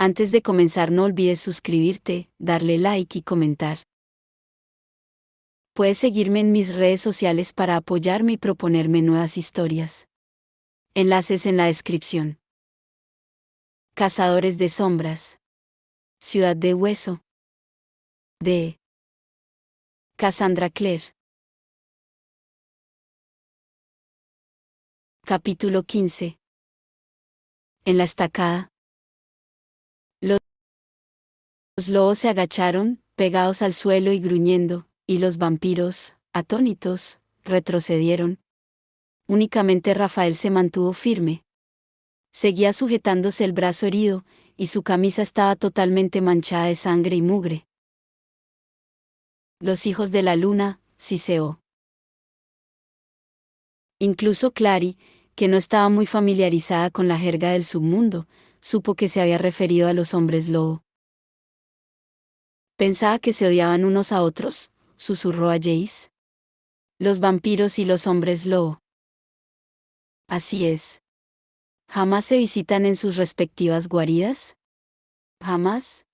Antes de comenzar no olvides suscribirte, darle like y comentar. Puedes seguirme en mis redes sociales para apoyarme y proponerme nuevas historias. Enlaces en la descripción. Cazadores de sombras. Ciudad de Hueso. De Cassandra Clare. Capítulo 15. En la estacada. Los lobos se agacharon, pegados al suelo y gruñendo, y los vampiros, atónitos, retrocedieron. Únicamente Rafael se mantuvo firme. Seguía sujetándose el brazo herido, y su camisa estaba totalmente manchada de sangre y mugre. Los hijos de la luna, siseó. Incluso Clary, que no estaba muy familiarizada con la jerga del submundo, supo que se había referido a los hombres lobo. Pensaba que se odiaban unos a otros, susurró a Jace. Los vampiros y los hombres lobo. Así es. ¿Jamás se visitan en sus respectivas guaridas? ¿Jamás?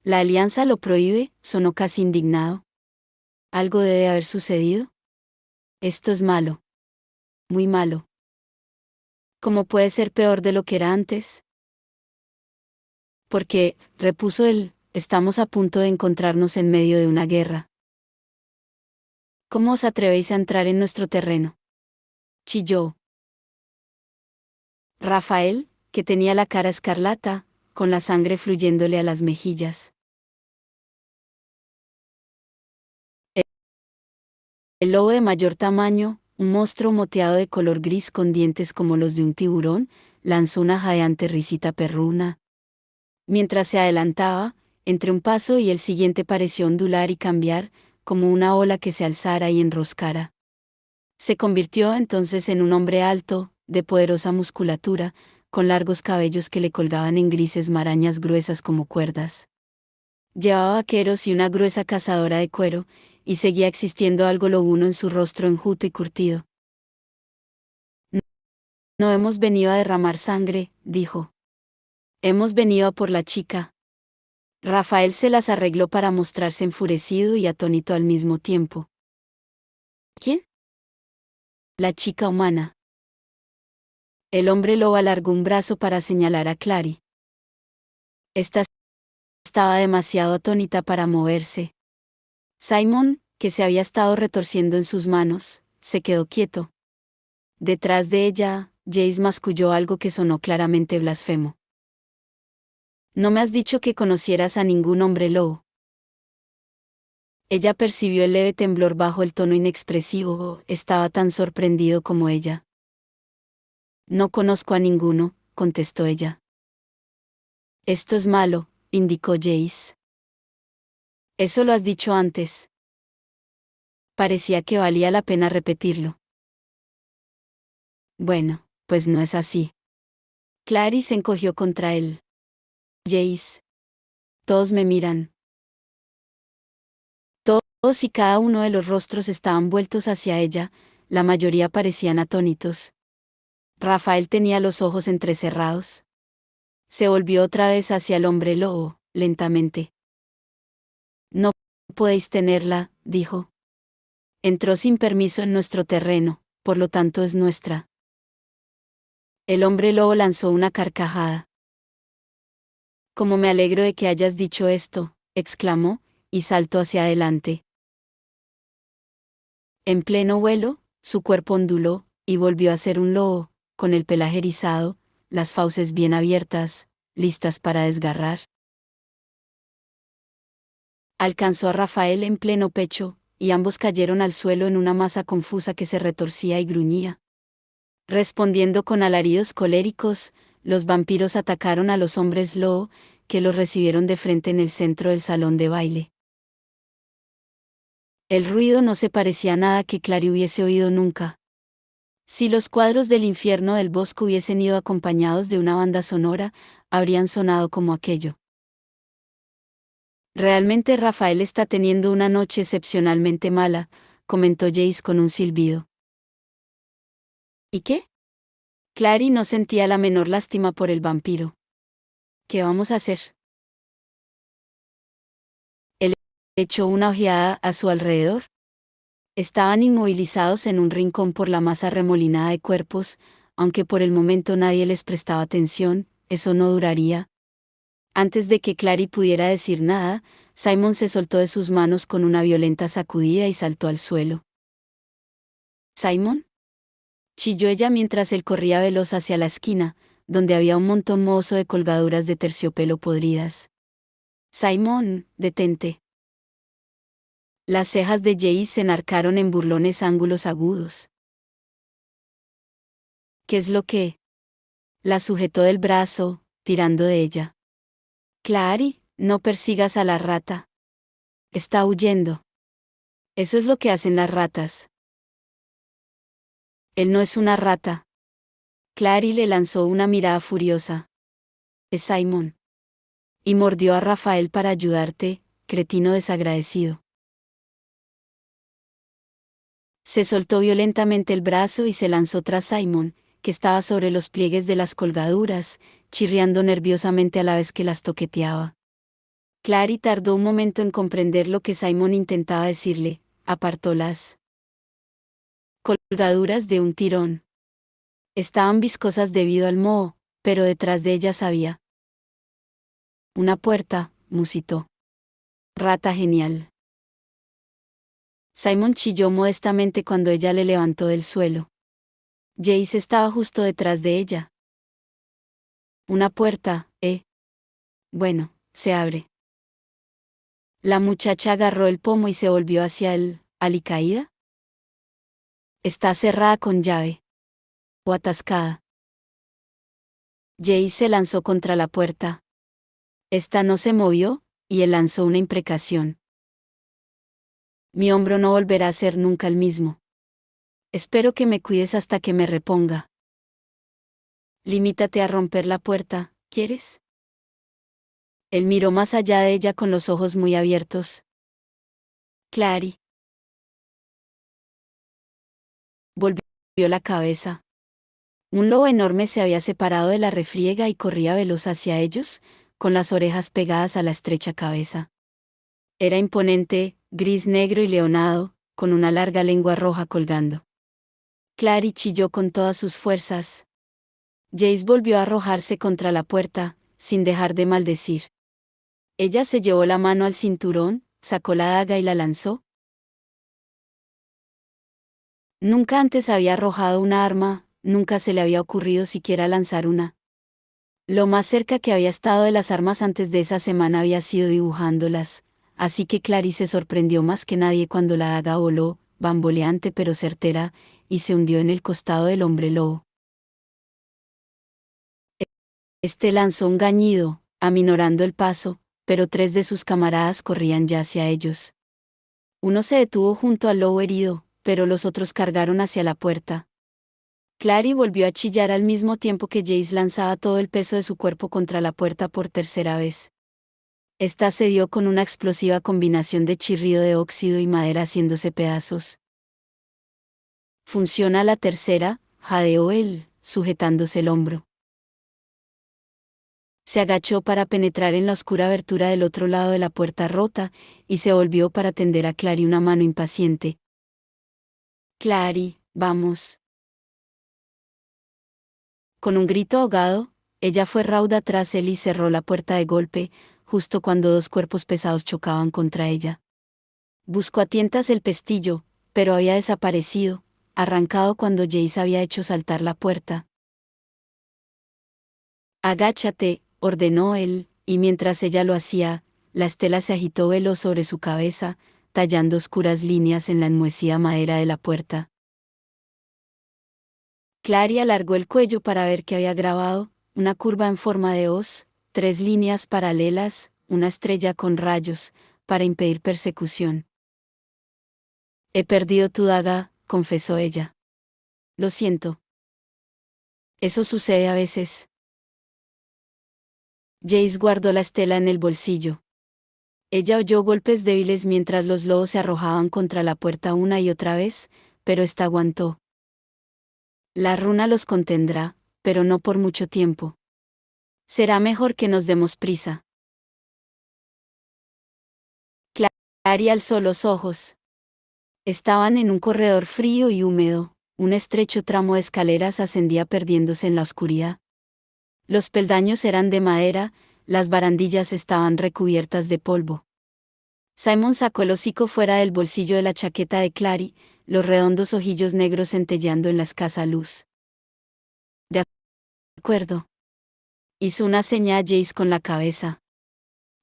¿La alianza lo prohíbe?, sonó casi indignado. ¿Algo debe haber sucedido? Esto es malo. Muy malo. ¿Cómo puede ser peor de lo que era antes? Porque, repuso él, estamos a punto de encontrarnos en medio de una guerra. ¿Cómo os atrevéis a entrar en nuestro terreno? Chilló. Rafael, que tenía la cara escarlata, con la sangre fluyéndole a las mejillas. El lobo de mayor tamaño, un monstruo moteado de color gris con dientes como los de un tiburón, lanzó una jadeante risita perruna. Mientras se adelantaba, entre un paso y el siguiente pareció ondular y cambiar, como una ola que se alzara y enroscara. Se convirtió entonces en un hombre alto, de poderosa musculatura, con largos cabellos que le colgaban en grises marañas gruesas como cuerdas. Llevaba vaqueros y una gruesa cazadora de cuero, y seguía existiendo algo lobuno en su rostro enjuto y curtido. No hemos venido a derramar sangre, dijo. Hemos venido a por la chica. Rafael se las arregló para mostrarse enfurecido y atónito al mismo tiempo. ¿Quién? La chica humana. El hombre lobo alargó un brazo para señalar a Clary. Esta estaba demasiado atónita para moverse. Simon, que se había estado retorciendo en sus manos, se quedó quieto. Detrás de ella, Jace masculló algo que sonó claramente blasfemo. No me has dicho que conocieras a ningún hombre lobo. Ella percibió el leve temblor bajo el tono inexpresivo, estaba tan sorprendido como ella. No conozco a ninguno, contestó ella. Esto es malo, indicó Jace. Eso lo has dicho antes. Parecía que valía la pena repetirlo. Bueno, pues no es así. Clary se encogió contra él. Jace. Todos me miran. Todos y cada uno de los rostros estaban vueltos hacia ella, la mayoría parecían atónitos. Rafael tenía los ojos entrecerrados. Se volvió otra vez hacia el hombre lobo, lentamente. No podéis tenerla, dijo. Entró sin permiso en nuestro terreno, por lo tanto es nuestra. El hombre lobo lanzó una carcajada. Como me alegro de que hayas dicho esto, exclamó, y saltó hacia adelante. En pleno vuelo, su cuerpo onduló, y volvió a ser un lobo, con el pelaje erizado, las fauces bien abiertas, listas para desgarrar. Alcanzó a Rafael en pleno pecho, y ambos cayeron al suelo en una masa confusa que se retorcía y gruñía. Respondiendo con alaridos coléricos, los vampiros atacaron a los hombres lobo, que los recibieron de frente en el centro del salón de baile. El ruido no se parecía a nada que Clary hubiese oído nunca. Si los cuadros del infierno del bosque hubiesen ido acompañados de una banda sonora, habrían sonado como aquello. Realmente Rafael está teniendo una noche excepcionalmente mala, comentó Jace con un silbido. ¿Y qué? Clary no sentía la menor lástima por el vampiro. ¿Qué vamos a hacer? Él echó una ojeada a su alrededor. Estaban inmovilizados en un rincón por la masa arremolinada de cuerpos, aunque por el momento nadie les prestaba atención, eso no duraría. Antes de que Clary pudiera decir nada, Simon se soltó de sus manos con una violenta sacudida y saltó al suelo. ¿Simon? Chilló ella mientras él corría veloz hacia la esquina, donde había un montón mohoso de colgaduras de terciopelo podridas. Simon, detente. Las cejas de Jace se enarcaron en burlones ángulos agudos. ¿Qué es lo que? La sujetó del brazo, tirando de ella. Clary, no persigas a la rata. Está huyendo. Eso es lo que hacen las ratas. Él no es una rata. Clary le lanzó una mirada furiosa. Es Simon. Y mordió a Rafael para ayudarte, cretino desagradecido. Se soltó violentamente el brazo y se lanzó tras Simon, que estaba sobre los pliegues de las colgaduras, chirriando nerviosamente a la vez que las toqueteaba. Clary tardó un momento en comprender lo que Simon intentaba decirle, apartó las colgaduras de un tirón. Estaban viscosas debido al moho, pero detrás de ellas había una puerta, musitó. Rata genial. Simon chilló modestamente cuando ella le levantó del suelo. Jace estaba justo detrás de ella. Una puerta, Bueno, se abre. La muchacha agarró el pomo y se volvió hacia él, ¿alicaída? Está cerrada con llave. O atascada. Jace se lanzó contra la puerta. Esta no se movió, y él lanzó una imprecación. Mi hombro no volverá a ser nunca el mismo. Espero que me cuides hasta que me reponga. Limítate a romper la puerta, ¿quieres? Él miró más allá de ella con los ojos muy abiertos. Clary. Volvió la cabeza. Un lobo enorme se había separado de la refriega y corría veloz hacia ellos, con las orejas pegadas a la estrecha cabeza. Era imponente, gris negro y leonado, con una larga lengua roja colgando. Clary chilló con todas sus fuerzas. Jace volvió a arrojarse contra la puerta, sin dejar de maldecir. Ella se llevó la mano al cinturón, sacó la daga y la lanzó. Nunca antes había arrojado una arma, nunca se le había ocurrido siquiera lanzar una. Lo más cerca que había estado de las armas antes de esa semana había sido dibujándolas, así que Clary se sorprendió más que nadie cuando la daga voló, bamboleante pero certera, y se hundió en el costado del hombre lobo. Este lanzó un gañido, aminorando el paso, pero 3 de sus camaradas corrían ya hacia ellos. Uno se detuvo junto al lobo herido, pero los otros cargaron hacia la puerta. Clary volvió a chillar al mismo tiempo que Jace lanzaba todo el peso de su cuerpo contra la puerta por tercera vez. Esta se dio con una explosiva combinación de chirrido de óxido y madera haciéndose pedazos. Funciona la tercera, jadeó él, sujetándose el hombro. Se agachó para penetrar en la oscura abertura del otro lado de la puerta rota, y se volvió para tender a Clary una mano impaciente. Clary, vamos. Con un grito ahogado, ella fue rauda tras él y cerró la puerta de golpe, justo cuando 2 cuerpos pesados chocaban contra ella. Buscó a tientas el pestillo, pero había desaparecido, arrancado cuando Jace había hecho saltar la puerta. Agáchate, ordenó él, y mientras ella lo hacía, la estela se agitó veloz sobre su cabeza, tallando oscuras líneas en la enmohecida madera de la puerta. Clary alargó el cuello para ver qué había grabado, una curva en forma de hoz, 3 líneas paralelas, una estrella con rayos, para impedir persecución. He perdido tu daga, confesó ella. Lo siento. Eso sucede a veces. Jace guardó la estela en el bolsillo. Ella oyó golpes débiles mientras los lobos se arrojaban contra la puerta una y otra vez, pero esta aguantó. La runa los contendrá, pero no por mucho tiempo. Será mejor que nos demos prisa. Clary alzó los ojos. Estaban en un corredor frío y húmedo, un estrecho tramo de escaleras ascendía perdiéndose en la oscuridad. Los peldaños eran de madera, las barandillas estaban recubiertas de polvo. Simon sacó el hocico fuera del bolsillo de la chaqueta de Clary, los redondos ojillos negros centelleando en la escasa luz. De acuerdo. Hizo una seña a Jace con la cabeza.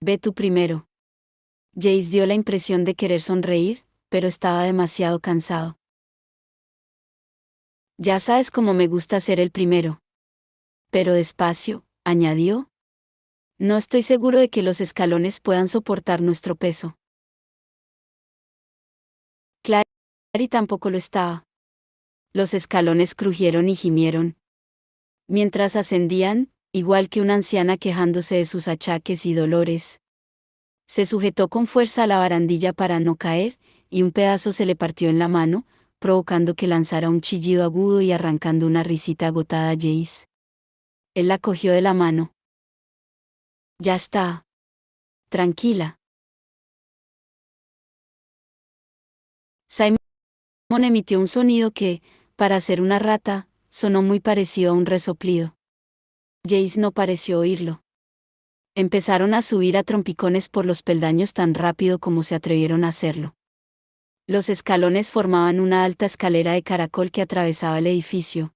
Ve tú primero. Jace dio la impresión de querer sonreír, pero estaba demasiado cansado. Ya sabes cómo me gusta ser el primero. Pero despacio, añadió. No estoy seguro de que los escalones puedan soportar nuestro peso. Clary tampoco lo estaba. Los escalones crujieron y gimieron. Mientras ascendían, igual que una anciana quejándose de sus achaques y dolores. Se sujetó con fuerza a la barandilla para no caer, y un pedazo se le partió en la mano, provocando que lanzara un chillido agudo y arrancando una risita agotada a Jace. Él la cogió de la mano. Ya está. Tranquila. Simon emitió un sonido que, para ser una rata, sonó muy parecido a un resoplido. Jace no pareció oírlo. Empezaron a subir a trompicones por los peldaños tan rápido como se atrevieron a hacerlo. Los escalones formaban una alta escalera de caracol que atravesaba el edificio.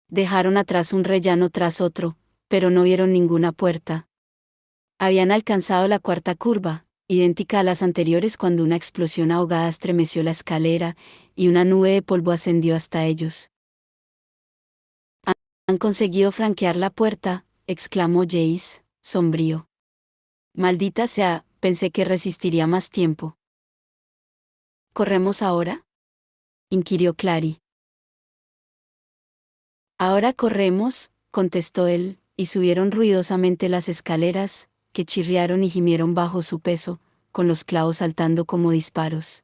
Dejaron atrás un rellano tras otro, pero no vieron ninguna puerta. Habían alcanzado la cuarta curva, idéntica a las anteriores cuando una explosión ahogada estremeció la escalera, y una nube de polvo ascendió hasta ellos. «Han conseguido franquear la puerta», exclamó Jace, sombrío. «Maldita sea, pensé que resistiría más tiempo». «¿Corremos ahora?», inquirió Clary. «Ahora corremos», contestó él, y subieron ruidosamente las escaleras, que chirriaron y gimieron bajo su peso, con los clavos saltando como disparos.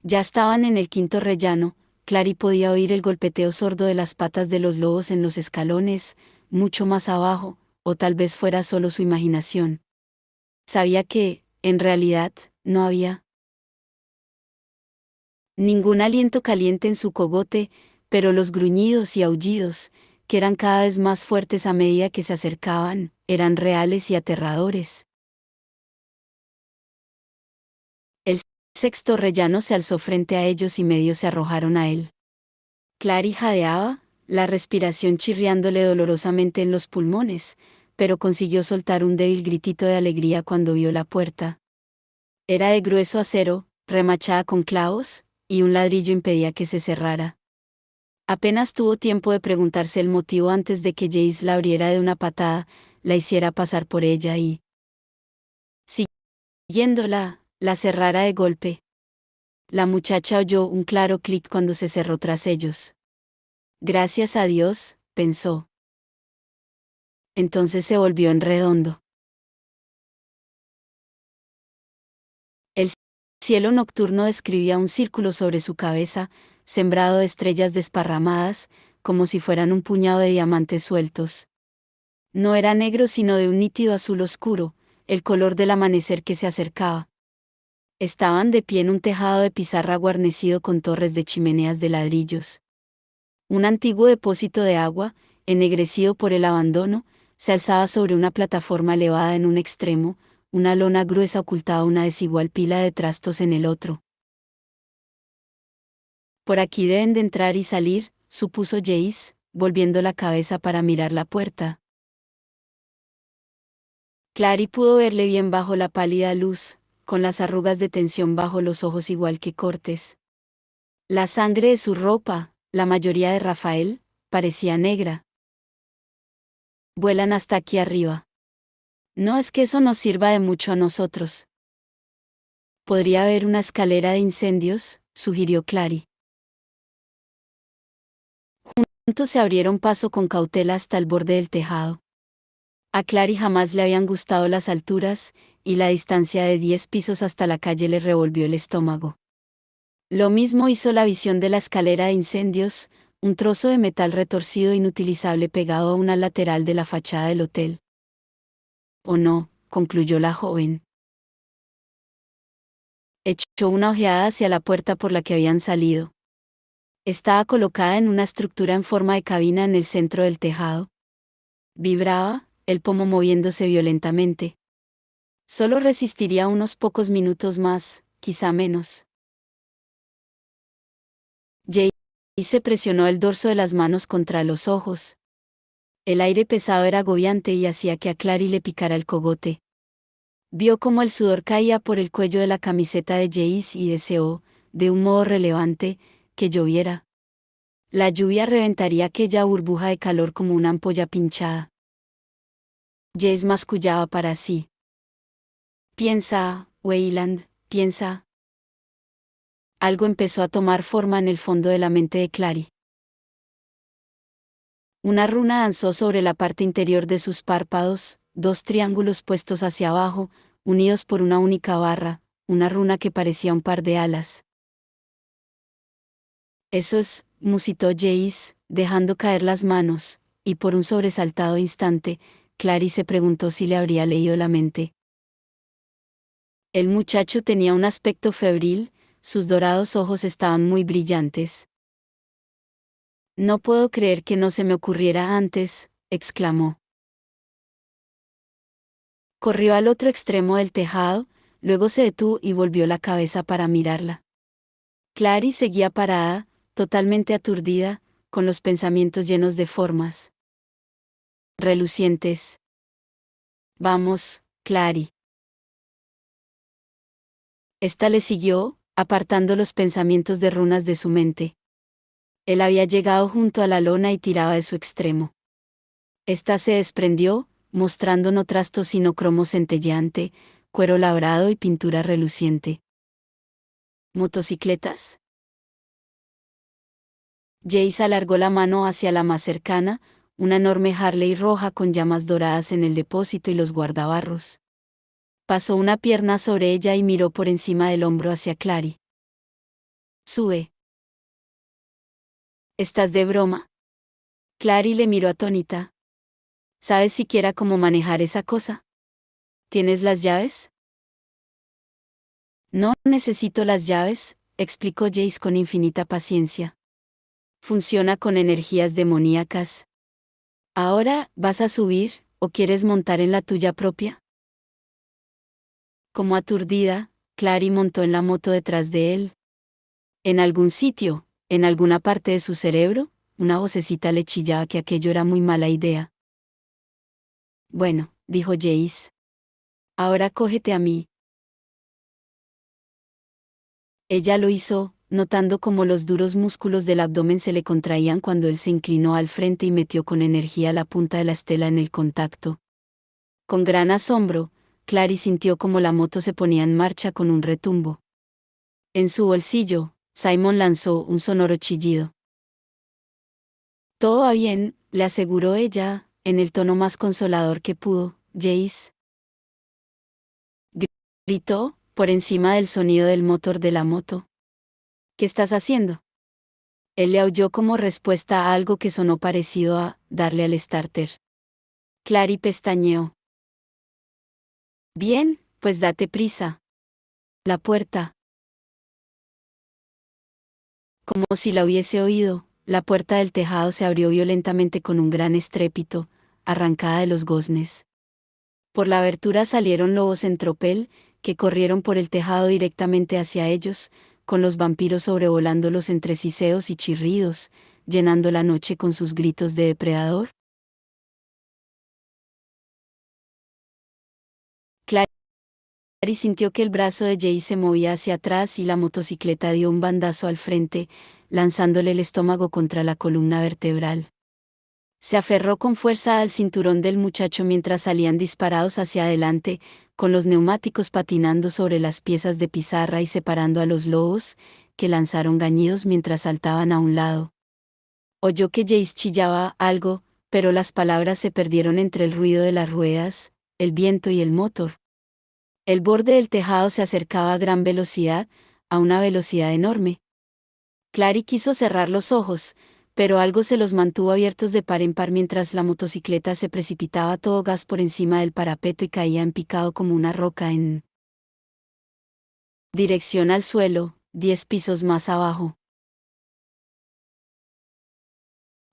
Ya estaban en el quinto rellano. Clary podía oír el golpeteo sordo de las patas de los lobos en los escalones, mucho más abajo, o tal vez fuera solo su imaginación. Sabía que, en realidad, no había ningún aliento caliente en su cogote, pero los gruñidos y aullidos, que eran cada vez más fuertes a medida que se acercaban, eran reales y aterradores. El sexto rellano se alzó frente a ellos y medio se arrojaron a él. Clary jadeaba, la respiración chirriándole dolorosamente en los pulmones, pero consiguió soltar un débil gritito de alegría cuando vio la puerta. Era de grueso acero, remachada con clavos, y un ladrillo impedía que se cerrara. Apenas tuvo tiempo de preguntarse el motivo antes de que Jace la abriera de una patada, la hiciera pasar por ella y, siguiéndola, la cerrara de golpe. La muchacha oyó un claro clic cuando se cerró tras ellos. Gracias a Dios, pensó. Entonces se volvió en redondo. El cielo nocturno describía un círculo sobre su cabeza, sembrado de estrellas desparramadas, como si fueran un puñado de diamantes sueltos. No era negro sino de un nítido azul oscuro, el color del amanecer que se acercaba. Estaban de pie en un tejado de pizarra guarnecido con torres de chimeneas de ladrillos. Un antiguo depósito de agua, ennegrecido por el abandono, se alzaba sobre una plataforma elevada en un extremo, una lona gruesa ocultaba una desigual pila de trastos en el otro. Por aquí deben de entrar y salir, supuso Jace, volviendo la cabeza para mirar la puerta. Clary pudo verle bien bajo la pálida luz, con las arrugas de tensión bajo los ojos igual que cortes. La sangre de su ropa, la mayoría de Rafael, parecía negra. Vuelan hasta aquí arriba. No es que eso nos sirva de mucho a nosotros. Podría haber una escalera de incendios, sugirió Clary. Juntos se abrieron paso con cautela hasta el borde del tejado. A Clary jamás le habían gustado las alturas, y la distancia de 10 pisos hasta la calle le revolvió el estómago. Lo mismo hizo la visión de la escalera de incendios, un trozo de metal retorcido inutilizable pegado a una lateral de la fachada del hotel. «Oh no», concluyó la joven. Echó una ojeada hacia la puerta por la que habían salido. Estaba colocada en una estructura en forma de cabina en el centro del tejado. Vibraba, el pomo moviéndose violentamente. Solo resistiría unos pocos minutos más, quizá menos. Jay se presionó el dorso de las manos contra los ojos. El aire pesado era agobiante y hacía que a Clary le picara el cogote. Vio cómo el sudor caía por el cuello de la camiseta de Jace y deseó, de un modo relevante, que lloviera. La lluvia reventaría aquella burbuja de calor como una ampolla pinchada. Jace mascullaba para sí. «Piensa, Wayland, piensa». Algo empezó a tomar forma en el fondo de la mente de Clary. Una runa danzó sobre la parte interior de sus párpados, dos triángulos puestos hacia abajo, unidos por una única barra, una runa que parecía un par de alas. «Eso es», musitó Jace, dejando caer las manos, y por un sobresaltado instante, Clary se preguntó si le habría leído la mente. El muchacho tenía un aspecto febril, sus dorados ojos estaban muy brillantes. «No puedo creer que no se me ocurriera antes», exclamó. Corrió al otro extremo del tejado, luego se detuvo y volvió la cabeza para mirarla. Clary seguía parada, totalmente aturdida, con los pensamientos llenos de formas relucientes. «Vamos, Clary». Esta le siguió, apartando los pensamientos de runas de su mente. Él había llegado junto a la lona y tiraba de su extremo. Esta se desprendió, mostrando no trasto sino cromo centelleante, cuero labrado y pintura reluciente. ¿Motocicletas? Jace alargó la mano hacia la más cercana, una enorme Harley roja con llamas doradas en el depósito y los guardabarros. Pasó una pierna sobre ella y miró por encima del hombro hacia Clary. «Sube». «¿Estás de broma?» Clary le miró atónita. «¿Sabes siquiera cómo manejar esa cosa? ¿Tienes las llaves?» «No necesito las llaves», explicó Jace con infinita paciencia. «Funciona con energías demoníacas. ¿Ahora vas a subir, o quieres montar en la tuya propia?» Como aturdida, Clary montó en la moto detrás de él. En algún sitio, en alguna parte de su cerebro, una vocecita le chillaba que aquello era muy mala idea. «Bueno», dijo Jace. «Ahora cógete a mí». Ella lo hizo, notando cómo los duros músculos del abdomen se le contraían cuando él se inclinó al frente y metió con energía la punta de la estela en el contacto. Con gran asombro, Clary sintió como la moto se ponía en marcha con un retumbo. En su bolsillo, Simon lanzó un sonoro chillido. «Todo va bien», le aseguró ella, en el tono más consolador que pudo. «Jace», gritó, por encima del sonido del motor de la moto. «¿Qué estás haciendo?» Él le aulló como respuesta a algo que sonó parecido a darle al starter. Clary pestañeó. «Bien, pues date prisa». La puerta. Como si la hubiese oído, la puerta del tejado se abrió violentamente con un gran estrépito, arrancada de los goznes. Por la abertura salieron lobos en tropel, que corrieron por el tejado directamente hacia ellos, con los vampiros sobrevolándolos entre siseos y chirridos, llenando la noche con sus gritos de depredador. Clary sintió que el brazo de Jay se movía hacia atrás y la motocicleta dio un bandazo al frente, lanzándole el estómago contra la columna vertebral. Se aferró con fuerza al cinturón del muchacho mientras salían disparados hacia adelante, con los neumáticos patinando sobre las piezas de pizarra y separando a los lobos, que lanzaron gañidos mientras saltaban a un lado. Oyó que Jace chillaba algo, pero las palabras se perdieron entre el ruido de las ruedas, el viento y el motor. El borde del tejado se acercaba a gran velocidad, a una velocidad enorme. Clary quiso cerrar los ojos, pero algo se los mantuvo abiertos de par en par mientras la motocicleta se precipitaba a todo gas por encima del parapeto y caía en picado como una roca en dirección al suelo, 10 pisos más abajo.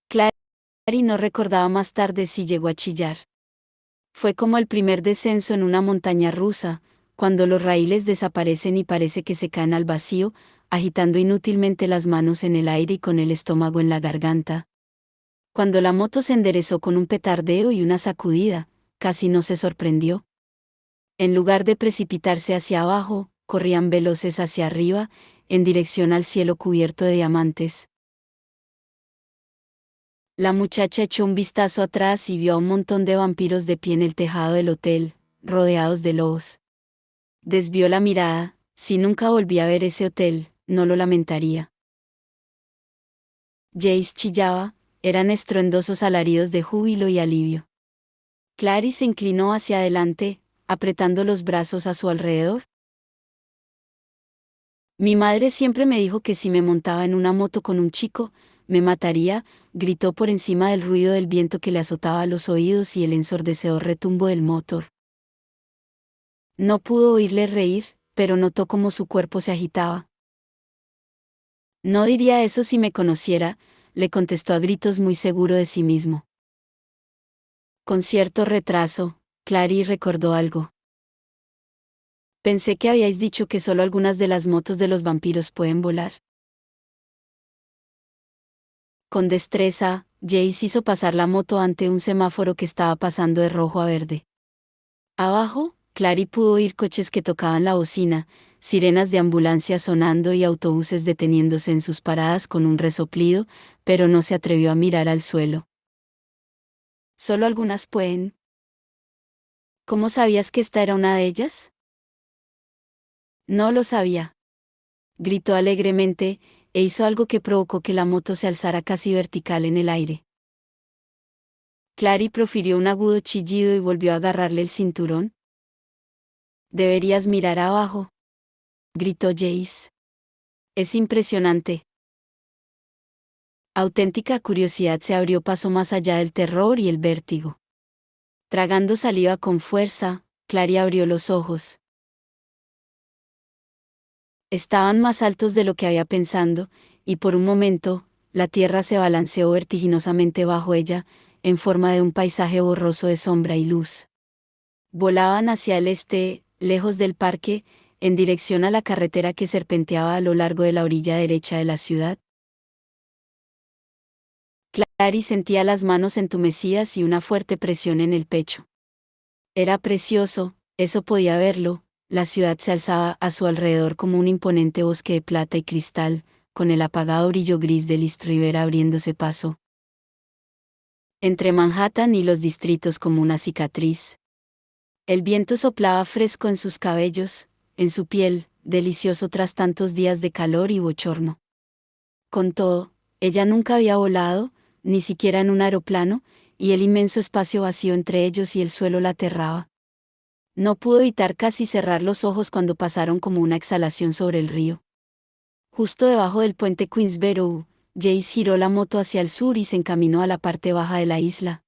Clary no recordaba más tarde si llegó a chillar. Fue como el primer descenso en una montaña rusa, cuando los raíles desaparecen y parece que se caen al vacío, agitando inútilmente las manos en el aire y con el estómago en la garganta. Cuando la moto se enderezó con un petardeo y una sacudida, casi no se sorprendió. En lugar de precipitarse hacia abajo, corrían veloces hacia arriba, en dirección al cielo cubierto de diamantes. La muchacha echó un vistazo atrás y vio a un montón de vampiros de pie en el tejado del hotel, rodeados de lobos. Desvió la mirada, si nunca volvía a ver ese hotel, no lo lamentaría. Jace chillaba, eran estruendosos alaridos de júbilo y alivio. Clary se inclinó hacia adelante, apretando los brazos a su alrededor. Mi madre siempre me dijo que si me montaba en una moto con un chico, me mataría, gritó por encima del ruido del viento que le azotaba los oídos y el ensordecedor retumbo del motor. No pudo oírle reír, pero notó cómo su cuerpo se agitaba. No diría eso si me conociera, le contestó a gritos muy seguro de sí mismo. Con cierto retraso, Clary recordó algo. Pensé que habíais dicho que solo algunas de las motos de los vampiros pueden volar. Con destreza, Jace hizo pasar la moto ante un semáforo que estaba pasando de rojo a verde. Abajo, Clary pudo oír coches que tocaban la bocina, sirenas de ambulancia sonando y autobuses deteniéndose en sus paradas con un resoplido, pero no se atrevió a mirar al suelo. ¿Solo algunas pueden? ¿Cómo sabías que esta era una de ellas? No lo sabía. Gritó alegremente, e hizo algo que provocó que la moto se alzara casi vertical en el aire. Clary profirió un agudo chillido y volvió a agarrarle el cinturón. Deberías mirar abajo, gritó Jace. Es impresionante. Auténtica curiosidad se abrió paso más allá del terror y el vértigo. Tragando saliva con fuerza, Clary abrió los ojos. Estaban más altos de lo que había pensado, y por un momento, la tierra se balanceó vertiginosamente bajo ella, en forma de un paisaje borroso de sombra y luz. Volaban hacia el este, lejos del parque, en dirección a la carretera que serpenteaba a lo largo de la orilla derecha de la ciudad. Clary sentía las manos entumecidas y una fuerte presión en el pecho. Era precioso, eso podía verlo, la ciudad se alzaba a su alrededor como un imponente bosque de plata y cristal, con el apagado brillo gris del East River abriéndose paso entre Manhattan y los distritos como una cicatriz. El viento soplaba fresco en sus cabellos, en su piel, delicioso tras tantos días de calor y bochorno. Con todo, ella nunca había volado, ni siquiera en un aeroplano, y el inmenso espacio vacío entre ellos y el suelo la aterraba. No pudo evitar casi cerrar los ojos cuando pasaron como una exhalación sobre el río. Justo debajo del puente Queensborough, Jace giró la moto hacia el sur y se encaminó a la parte baja de la isla.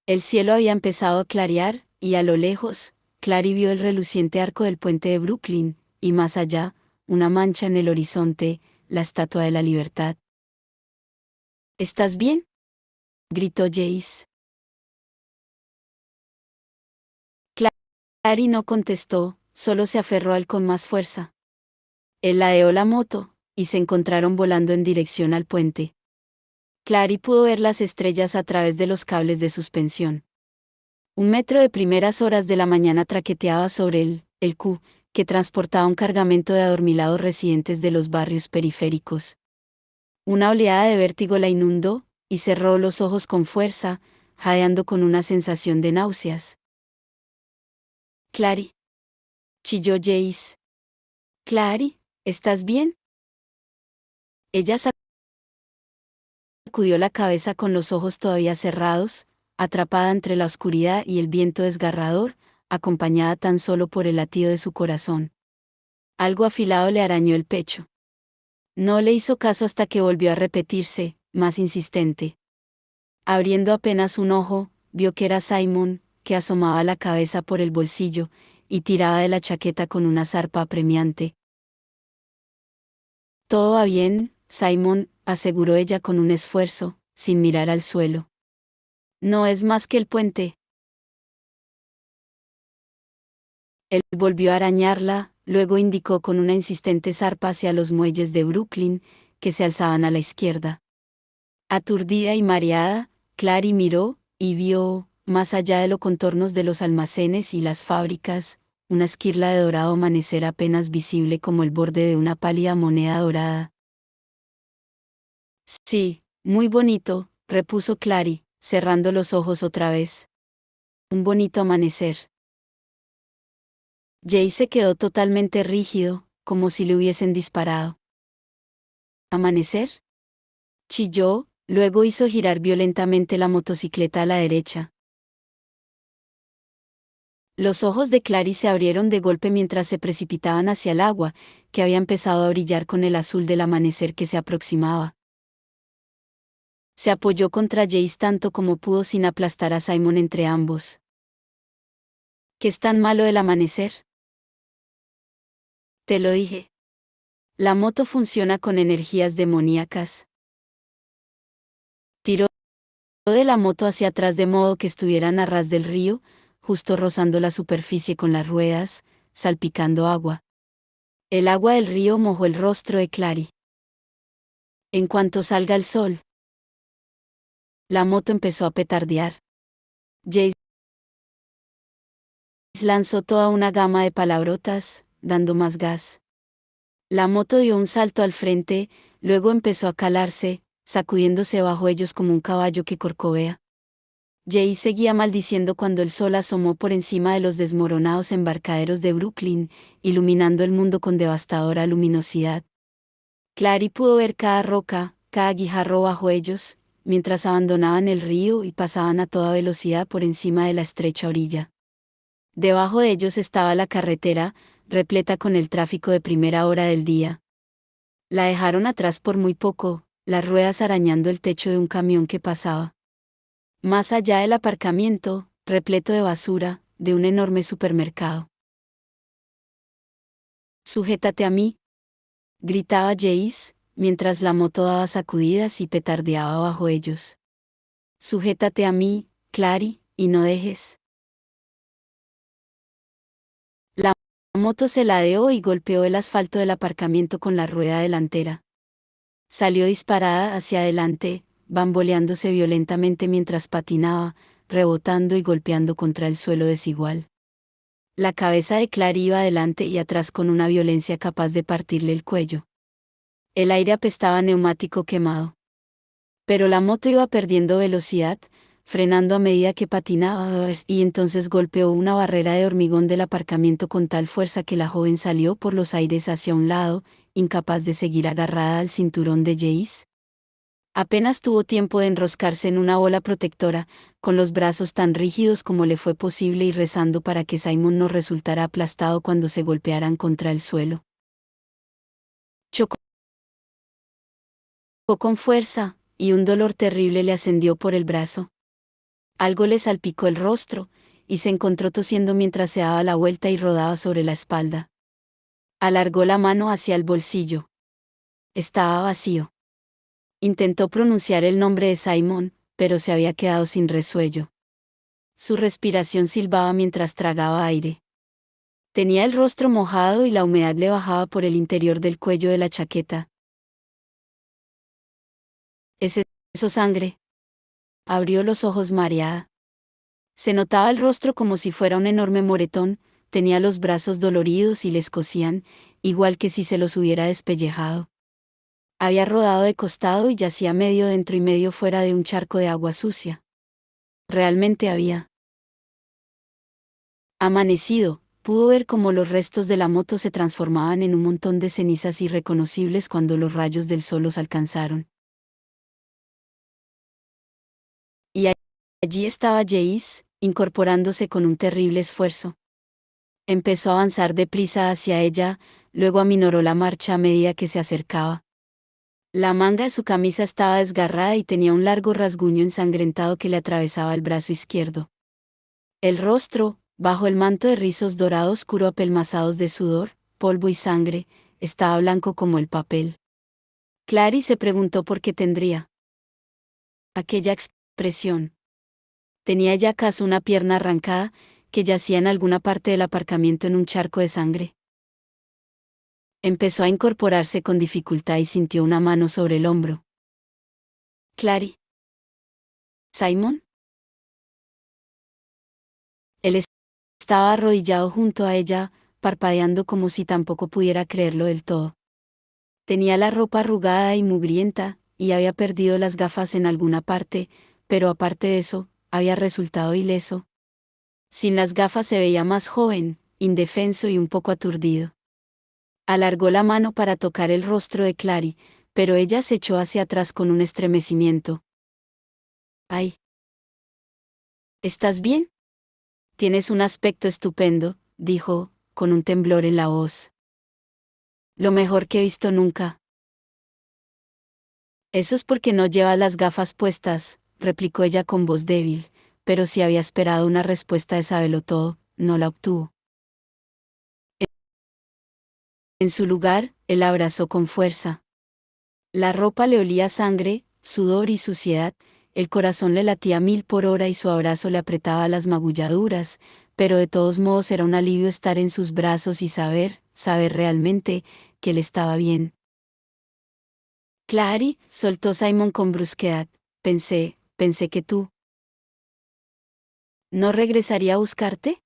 El cielo había empezado a clarear, y a lo lejos, Clary vio el reluciente arco del puente de Brooklyn, y más allá, una mancha en el horizonte, la Estatua de la Libertad. ¿Estás bien?, gritó Jace. Clary no contestó, solo se aferró a él con más fuerza. Él ladeó la moto, y se encontraron volando en dirección al puente. Clary pudo ver las estrellas a través de los cables de suspensión. Un metro de primeras horas de la mañana traqueteaba sobre el Q, que transportaba un cargamento de adormilados residentes de los barrios periféricos. Una oleada de vértigo la inundó, y cerró los ojos con fuerza, jadeando con una sensación de náuseas. Clary, chilló Jace. Clary, ¿estás bien? Ella sacudió la cabeza con los ojos todavía cerrados, atrapada entre la oscuridad y el viento desgarrador, acompañada tan solo por el latido de su corazón. Algo afilado le arañó el pecho. No le hizo caso hasta que volvió a repetirse, más insistente. Abriendo apenas un ojo, vio que era Simon, que asomaba la cabeza por el bolsillo, y tiraba de la chaqueta con una zarpa apremiante. «Todo va bien, Simon», aseguró ella con un esfuerzo, sin mirar al suelo. «No es más que el puente». Él volvió a arañarla, luego indicó con una insistente zarpa hacia los muelles de Brooklyn, que se alzaban a la izquierda. Aturdida y mareada, Clary miró, y vio, más allá de los contornos de los almacenes y las fábricas, una esquirla de dorado amanecer apenas visible como el borde de una pálida moneda dorada. «Sí, muy bonito», repuso Clary, cerrando los ojos otra vez. «Un bonito amanecer». Jay se quedó totalmente rígido, como si le hubiesen disparado. «¿Amanecer?», chilló, luego hizo girar violentamente la motocicleta a la derecha. Los ojos de Clary se abrieron de golpe mientras se precipitaban hacia el agua, que había empezado a brillar con el azul del amanecer que se aproximaba. Se apoyó contra Jace tanto como pudo sin aplastar a Simon entre ambos. «¿Qué es tan malo el amanecer?». «Te lo dije. La moto funciona con energías demoníacas». Tiró de la moto hacia atrás de modo que estuvieran a ras del río, justo rozando la superficie con las ruedas, salpicando agua. El agua del río mojó el rostro de Clary. «En cuanto salga el sol». La moto empezó a petardear. Jace lanzó toda una gama de palabrotas, dando más gas. La moto dio un salto al frente, luego empezó a calarse, sacudiéndose bajo ellos como un caballo que corcovea. Jay seguía maldiciendo cuando el sol asomó por encima de los desmoronados embarcaderos de Brooklyn, iluminando el mundo con devastadora luminosidad. Clary pudo ver cada roca, cada guijarro bajo ellos, mientras abandonaban el río y pasaban a toda velocidad por encima de la estrecha orilla. Debajo de ellos estaba la carretera, repleta con el tráfico de primera hora del día. La dejaron atrás por muy poco, las ruedas arañando el techo de un camión que pasaba. Más allá del aparcamiento, repleto de basura, de un enorme supermercado. «Sujétate a mí», gritaba Jace, mientras la moto daba sacudidas y petardeaba bajo ellos. «Sujétate a mí, Clary, y no dejes». La moto se ladeó y golpeó el asfalto del aparcamiento con la rueda delantera. Salió disparada hacia adelante, bamboleándose violentamente mientras patinaba, rebotando y golpeando contra el suelo desigual. La cabeza de Clary iba adelante y atrás con una violencia capaz de partirle el cuello. El aire apestaba a neumático quemado. Pero la moto iba perdiendo velocidad, frenando a medida que patinaba, y entonces golpeó una barrera de hormigón del aparcamiento con tal fuerza que la joven salió por los aires hacia un lado, incapaz de seguir agarrada al cinturón de Jace. Apenas tuvo tiempo de enroscarse en una bola protectora, con los brazos tan rígidos como le fue posible y rezando para que Simon no resultara aplastado cuando se golpearan contra el suelo. Chocó con fuerza, y un dolor terrible le ascendió por el brazo. Algo le salpicó el rostro, y se encontró tosiendo mientras se daba la vuelta y rodaba sobre la espalda. Alargó la mano hacia el bolsillo. Estaba vacío. Intentó pronunciar el nombre de Simon, pero se había quedado sin resuello. Su respiración silbaba mientras tragaba aire. Tenía el rostro mojado y la humedad le bajaba por el interior del cuello de la chaqueta. ¿Es eso sangre? Abrió los ojos mareada. Se notaba el rostro como si fuera un enorme moretón, tenía los brazos doloridos y le escocían, igual que si se los hubiera despellejado. Había rodado de costado y yacía medio dentro y medio fuera de un charco de agua sucia. Realmente había amanecido, pudo ver cómo los restos de la moto se transformaban en un montón de cenizas irreconocibles cuando los rayos del sol los alcanzaron. Y allí estaba Jace, incorporándose con un terrible esfuerzo. Empezó a avanzar deprisa hacia ella, luego aminoró la marcha a medida que se acercaba. La manga de su camisa estaba desgarrada y tenía un largo rasguño ensangrentado que le atravesaba el brazo izquierdo. El rostro, bajo el manto de rizos dorados oscuro apelmazados de sudor, polvo y sangre, estaba blanco como el papel. Clary se preguntó por qué tendría aquella expresión. ¿Tenía ella acaso una pierna arrancada, que yacía en alguna parte del aparcamiento en un charco de sangre? Empezó a incorporarse con dificultad y sintió una mano sobre el hombro. Clary. ¿Simon? Él estaba arrodillado junto a ella, parpadeando como si tampoco pudiera creerlo del todo. Tenía la ropa arrugada y mugrienta, y había perdido las gafas en alguna parte, pero aparte de eso, había resultado ileso. Sin las gafas se veía más joven, indefenso y un poco aturdido. Alargó la mano para tocar el rostro de Clary, pero ella se echó hacia atrás con un estremecimiento. ¡Ay! ¿Estás bien? Tienes un aspecto estupendo, dijo, con un temblor en la voz. Lo mejor que he visto nunca. Eso es porque no llevas las gafas puestas, replicó ella con voz débil, pero si había esperado una respuesta de sabelotodo, no la obtuvo. En su lugar, él la abrazó con fuerza. La ropa le olía a sangre, sudor y suciedad, el corazón le latía a 1000 por hora y su abrazo le apretaba las magulladuras, pero de todos modos era un alivio estar en sus brazos y saber realmente, que él estaba bien. Clary, soltó Simon con brusquedad, pensé que tú ¿no regresaría a buscarte?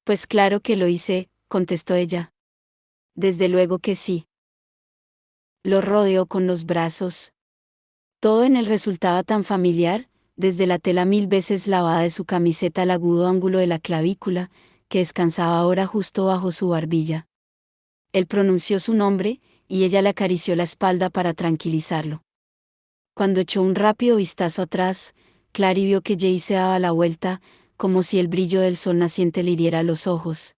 Pues claro que lo hice, contestó ella. Desde luego que sí. Lo rodeó con los brazos. Todo en él resultaba tan familiar, desde la tela 1000 veces lavada de su camiseta al agudo ángulo de la clavícula, que descansaba ahora justo bajo su barbilla. Él pronunció su nombre, y ella le acarició la espalda para tranquilizarlo. Cuando echó un rápido vistazo atrás, Clary vio que Jay se daba la vuelta, como si el brillo del sol naciente le hiriera los ojos.